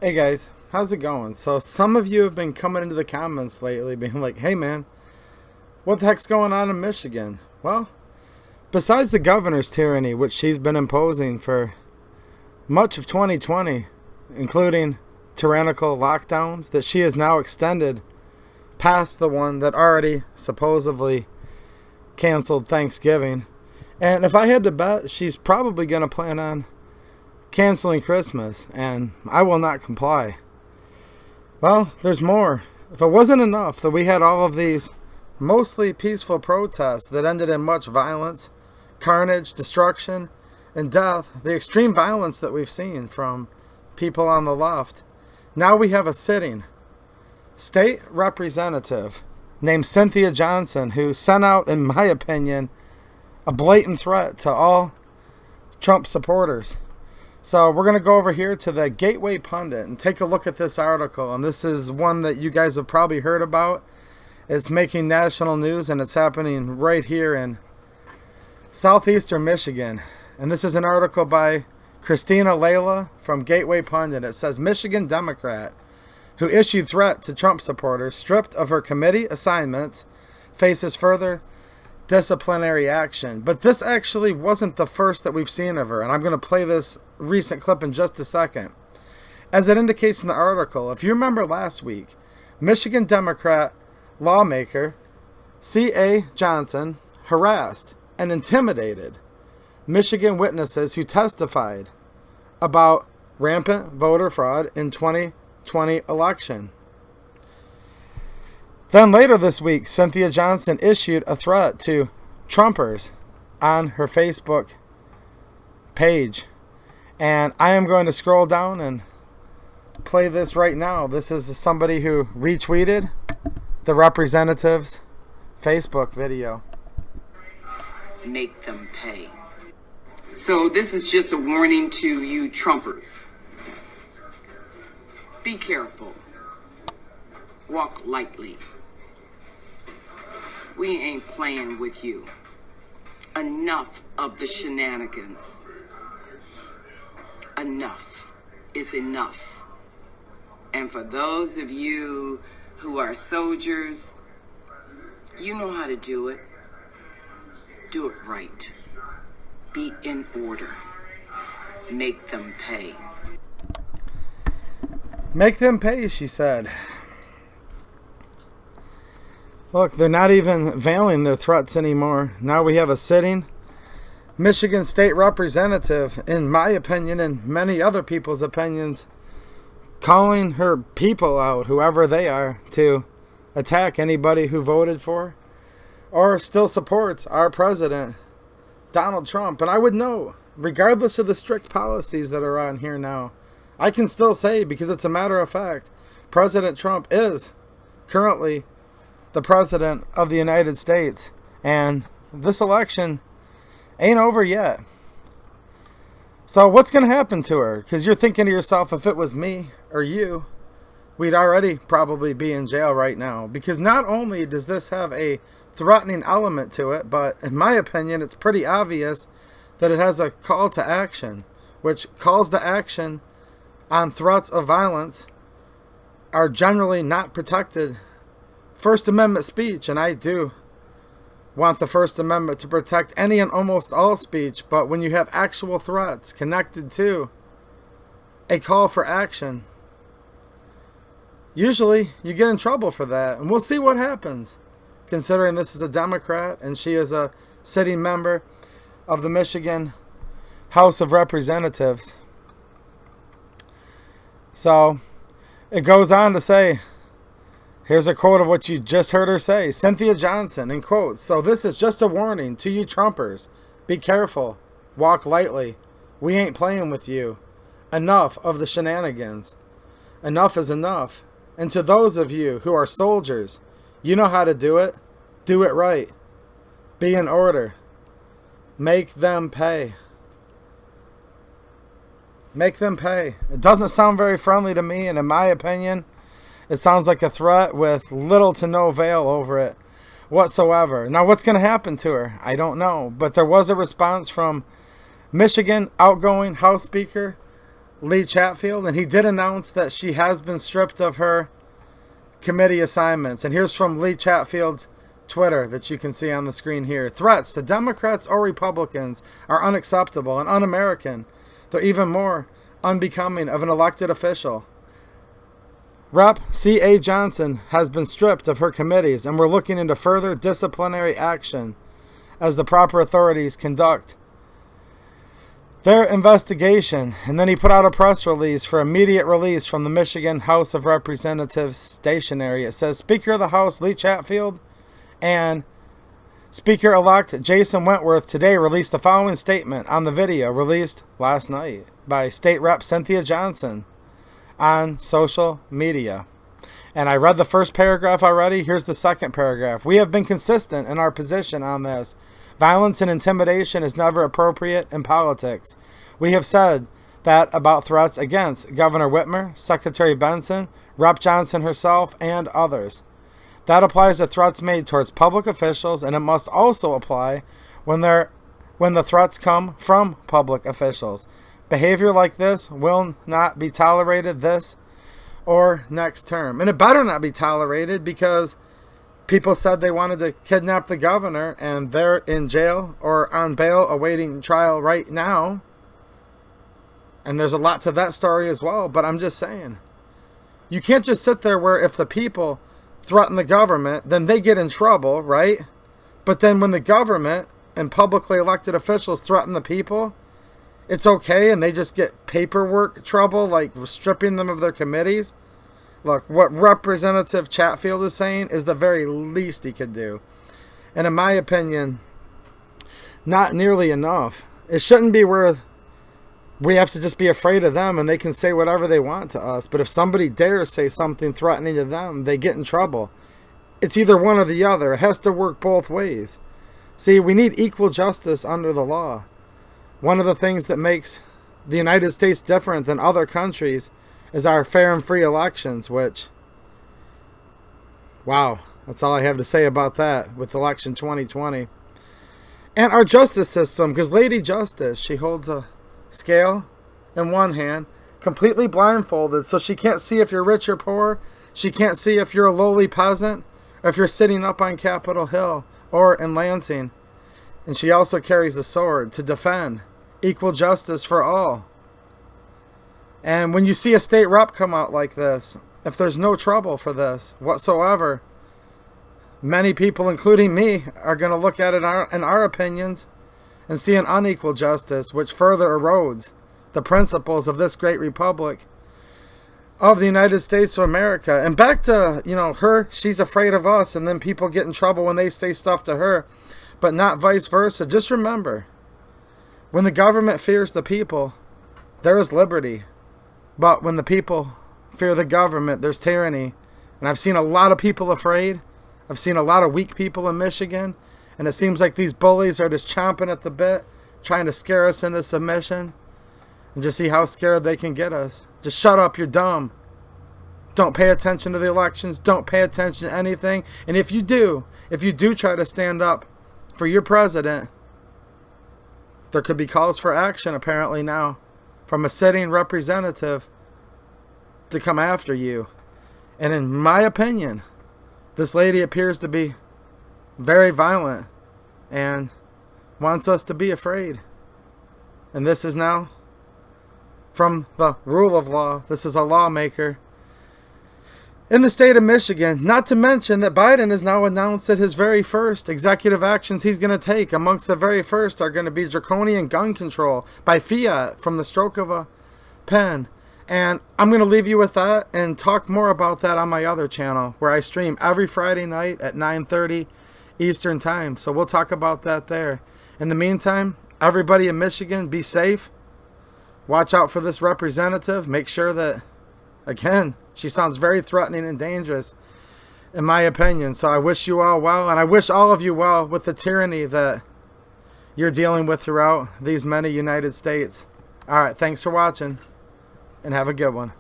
Hey guys, how's it going? So some of you have been coming into the comments lately being like, hey man, what the heck's going on in Michigan? Well, besides the governor's tyranny, which she's been imposing for much of 2020, including tyrannical lockdowns that she has now extended past the one that already supposedly canceled Thanksgiving. And if I had to bet, she's probably going to plan on canceling Christmas, and I will not comply. Well, there's more. If it wasn't enough that we had all of these mostly peaceful protests that ended in much violence, carnage, destruction, and death, the extreme violence that we've seen from people on the left, now we have a sitting state representative named Cynthia Johnson who sent out, in my opinion, a blatant threat to all Trump supporters. So we're going to go over here to the Gateway Pundit and take a look at this article. And this is one that you guys have probably heard about. It's making national news, and it's happening right here in southeastern Michigan. And this is an article by Christina Layla from Gateway Pundit. It says, Michigan Democrat who issued threat to Trump supporters, stripped of her committee assignments, faces further disciplinary action. But this actually wasn't the first that we've seen of her, and I'm going to play this recent clip in just a second. As it indicates in the article, if you remember last week, Michigan Democrat lawmaker C.A. Johnson harassed and intimidated Michigan witnesses who testified about rampant voter fraud in 2020 election. Then later this week, Cynthia Johnson issued a threat to Trumpers on her Facebook page. And I am going to scroll down and play this right now. This is somebody who retweeted the representative's Facebook video. Make them pay. So this is just a warning to you Trumpers. Be careful. Walk lightly. We ain't playing with you. Enough of the shenanigans. Enough is enough. And for those of you who are soldiers, you know how to do it. Do it right. Be in order. Make them pay. Make them pay, she said. Look, they're not even veiling their threats anymore. Now we have a sitting Michigan State Representative, in my opinion and many other people's opinions, calling her people out, whoever they are, to attack anybody who voted for or still supports our president, Donald Trump. And I would know, regardless of the strict policies that are on here now, I can still say, because it's a matter of fact, President Trump is currently the president of the United States, and this election ain't over yet. So what's going to happen to her? Because you're thinking to yourself, if it was me or you, we'd already probably be in jail right now. Because not only does this have a threatening element to it, but in my opinion, it's pretty obvious that it has a call to action, which calls to action on threats of violence are generally not protected First Amendment speech, and I do want the First Amendment to protect any and almost all speech, but when you have actual threats connected to a call for action, usually you get in trouble for that, and we'll see what happens, considering this is a Democrat and she is a sitting member of the Michigan House of Representatives. So it goes on to say, here's a quote of what you just heard her say. Cynthia Johnson, in quotes, so this is just a warning to you Trumpers. Be careful. Walk lightly. We ain't playing with you. Enough of the shenanigans. Enough is enough. And to those of you who are soldiers, you know how to do it. Do it right. Be in order. Make them pay. Make them pay. It doesn't sound very friendly to me, and in my opinion, it sounds like a threat with little to no veil over it whatsoever. Now, what's going to happen to her? I don't know. But there was a response from Michigan outgoing House Speaker Lee Chatfield, and he did announce that she has been stripped of her committee assignments. And here's from Lee Chatfield's Twitter that you can see on the screen here. Threats to Democrats or Republicans are unacceptable and un-American. They're even more unbecoming of an elected official. Rep. C.A. Johnson has been stripped of her committees, and we're looking into further disciplinary action as the proper authorities conduct their investigation. And then he put out a press release for immediate release from the Michigan House of Representatives stationery. It says Speaker of the House Lee Chatfield and Speaker-elect Jason Wentworth today released the following statement on the video released last night by State Rep Cynthia Johnson on social media. And I read the first paragraph already. Here's the second paragraph. We have been consistent in our position on this. Violence and intimidation is never appropriate in politics. We have said that about threats against Governor Whitmer, Secretary Benson, Rep. Johnson herself, and others. That applies to threats made towards public officials, and it must also apply when the threats come from public officials. Behavior like this will not be tolerated this or next term. And it better not be tolerated, because people said they wanted to kidnap the governor, and they're in jail or on bail awaiting trial right now. And there's a lot to that story as well, but I'm just saying. You can't just sit there where if the people threaten the government, then they get in trouble, right? But then when the government and publicly elected officials threaten the people, it's okay and they just get paperwork trouble, like stripping them of their committees. Look, what Representative Chatfield is saying is the very least he could do. And in my opinion, not nearly enough. It shouldn't be where we have to just be afraid of them and they can say whatever they want to us. But if somebody dares say something threatening to them, they get in trouble. It's either one or the other. It has to work both ways. See, we need equal justice under the law. One of the things that makes the United States different than other countries is our fair and free elections, which, wow, that's all I have to say about that with election 2020. And our justice system, because Lady Justice, she holds a scale in one hand, completely blindfolded, so she can't see if you're rich or poor. She can't see if you're a lowly peasant, or if you're sitting up on Capitol Hill or in Lansing. And she also carries a sword to defend equal justice for all. And when you see a state rep come out like this, if there's no trouble for this whatsoever, many people, including me, are going to look at it in our opinions and see an unequal justice, which further erodes the principles of this great republic of the United States of America. And back to, her, she's afraid of us, and then people get in trouble when they say stuff to her, but not vice versa. Just remember, when the government fears the people, there is liberty. But when the people fear the government, there's tyranny. And I've seen a lot of people afraid. I've seen a lot of weak people in Michigan. And it seems like these bullies are just chomping at the bit, trying to scare us into submission. And just see how scared they can get us. Just shut up, you're dumb. Don't pay attention to the elections. Don't pay attention to anything. And if you do try to stand up for your president, there could be calls for action apparently now from a sitting representative to come after you. And in my opinion, this lady appears to be very violent and wants us to be afraid. And this is now from the rule of law. This is a lawmaker in the state of Michigan. Not to mention that Biden has now announced that his very first executive actions he's going to take, amongst the very first, are going to be draconian gun control by fiat from the stroke of a pen. And I'm going to leave you with that and talk more about that on my other channel, where I stream every Friday night at 9:30 Eastern Time. So we'll talk about that there. In the meantime, everybody in Michigan, be safe. Watch out for this representative. Make sure that, again, she sounds very threatening and dangerous, in my opinion. So I wish you all well, and I wish all of you well with the tyranny that you're dealing with throughout these many United States. All right, thanks for watching, and have a good one.